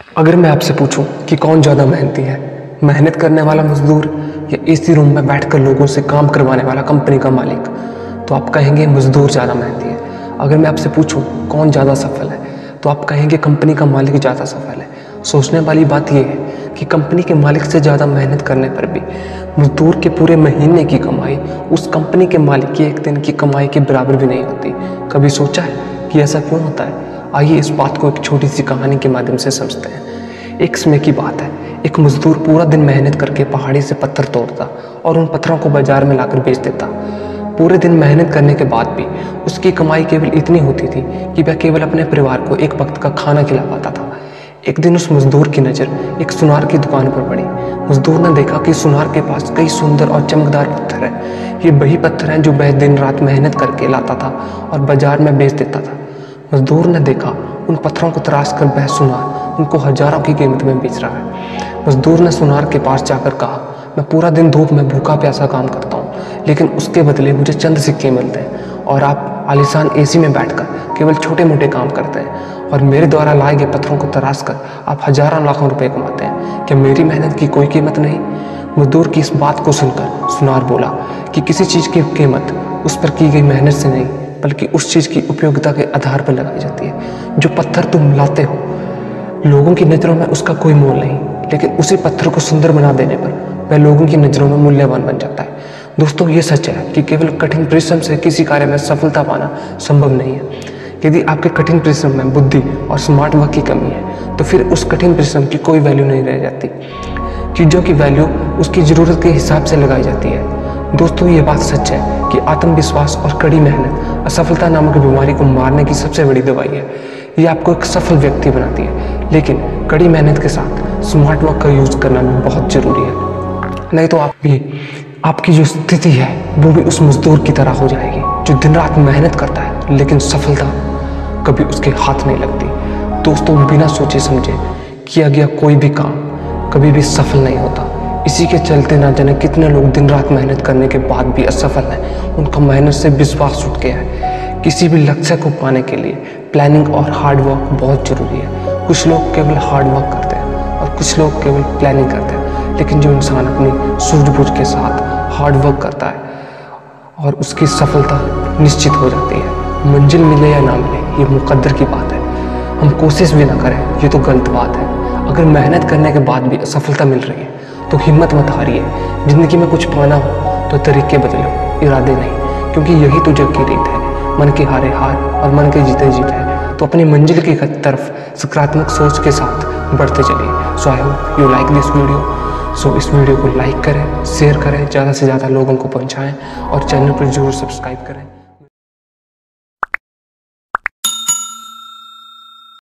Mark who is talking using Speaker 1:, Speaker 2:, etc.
Speaker 1: अगर मैं आपसे पूछूं कि कौन ज़्यादा मेहनती है, मेहनत करने वाला मजदूर या एसी रूम में बैठकर लोगों से काम करवाने वाला कंपनी का मालिक, तो आप कहेंगे मजदूर ज़्यादा मेहनती है। अगर मैं आपसे पूछूं कौन ज़्यादा सफल है, तो आप कहेंगे कंपनी का मालिक ज़्यादा सफल है। सोचने वाली बात यह है कि कंपनी के मालिक से ज़्यादा मेहनत करने पर भी मजदूर के पूरे महीने की कमाई उस कंपनी के मालिक की एक दिन की कमाई के बराबर भी नहीं होती। कभी सोचा है कि ऐसा क्यों होता है? आइए इस बात को एक छोटी सी कहानी के माध्यम से समझते हैं। एक समय की बात है, एक मजदूर पूरा दिन मेहनत करके पहाड़ी से पत्थर तोड़ता और उन पत्थरों को बाजार में लाकर बेच देता। पूरे दिन मेहनत करने के बाद भी उसकी कमाई केवल इतनी होती थी कि वह केवल अपने परिवार को एक वक्त का खाना खिला पाता था। एक दिन उस मजदूर की नज़र एक सुनार की दुकान पर पड़ी। मजदूर ने देखा कि सुनार के पास कई सुंदर और चमकदार पत्थर हैं। ये वही पत्थर हैं जो वह दिन रात मेहनत करके लाता था और बाजार में बेच देता था। मजदूर ने देखा उन पत्थरों को तराश कर वह सुनार उनको हजारों की कीमत में बेच रहा है। मजदूर ने सुनार के पास जाकर कहा, मैं पूरा दिन धूप में भूखा प्यासा काम करता हूँ, लेकिन उसके बदले मुझे चंद सिक्के मिलते हैं और आप आलीशान एसी में बैठकर केवल छोटे मोटे काम करते हैं और मेरे द्वारा लाए गए पत्थरों को तराश कर आप हजारों लाखों रुपए कमाते हैं। क्या मेरी मेहनत की कोई कीमत नहीं? मजदूर की इस बात को सुनकर सुनार बोला कि किसी चीज़ की कीमत उस पर की गई मेहनत से नहीं, बल्कि उस चीज़ की उपयोगिता के आधार पर लगाई जाती है। जो पत्थर तुम लाते हो, लोगों की नज़रों में उसका कोई मोल नहीं, लेकिन उसी पत्थर को सुंदर बना देने पर वह लोगों की नज़रों में मूल्यवान बन जाता है। दोस्तों, ये सच है कि केवल कठिन परिश्रम से किसी कार्य में सफलता पाना संभव नहीं है। यदि आपके कठिन परिश्रम में बुद्धि और स्मार्ट वर्क की कमी है, तो फिर उस कठिन परिश्रम की कोई वैल्यू नहीं रह जाती। चीज़ों की वैल्यू उसकी ज़रूरत के हिसाब से लगाई जाती है। दोस्तों, ये बात सच है कि आत्मविश्वास और कड़ी मेहनत असफलता नामक बीमारी को मारने की सबसे बड़ी दवाई है। ये आपको एक सफल व्यक्ति बनाती है, लेकिन कड़ी मेहनत के साथ स्मार्ट वर्क का यूज़ करना भी बहुत ज़रूरी है। नहीं तो आपकी जो स्थिति है वो भी उस मजदूर की तरह हो जाएगी जो दिन रात मेहनत करता है, लेकिन सफलता कभी उसके हाथ नहीं लगती। दोस्तों, बिना सोचे समझे किया गया कोई भी काम कभी भी सफल नहीं होता। इसी के चलते ना जाने कितने लोग दिन रात मेहनत करने के बाद भी असफल हैं। उनका मेहनत से विश्वास उठ गया है। किसी भी लक्ष्य को पाने के लिए प्लानिंग और हार्ड वर्क बहुत ज़रूरी है। कुछ लोग केवल हार्ड वर्क करते हैं और कुछ लोग केवल प्लानिंग करते हैं, लेकिन जो इंसान अपनी सूझबूझ के साथ हार्ड वर्क करता है और उसकी सफलता निश्चित हो जाती है। मंजिल मिले या ना मिले, ये मुकद्दर की बात है। हम कोशिश भी ना करें, ये तो गलत बात है। अगर मेहनत करने के बाद भी असफलता मिल रही है तो हिम्मत मत हारिए। ज़िंदगी में कुछ पाना हो तो तरीके बदलो, इरादे नहीं, क्योंकि यही तो जग की रीत है। मन के हारे हार और मन के जीते जीत है। तो अपनी मंजिल की तरफ सकारात्मक सोच के साथ बढ़ते चलिए। So I hope you like this video. So इस वीडियो को लाइक करें, शेयर करें, ज़्यादा से ज़्यादा लोगों को पहुँचाएँ और चैनल पर जरूर सब्सक्राइब करें।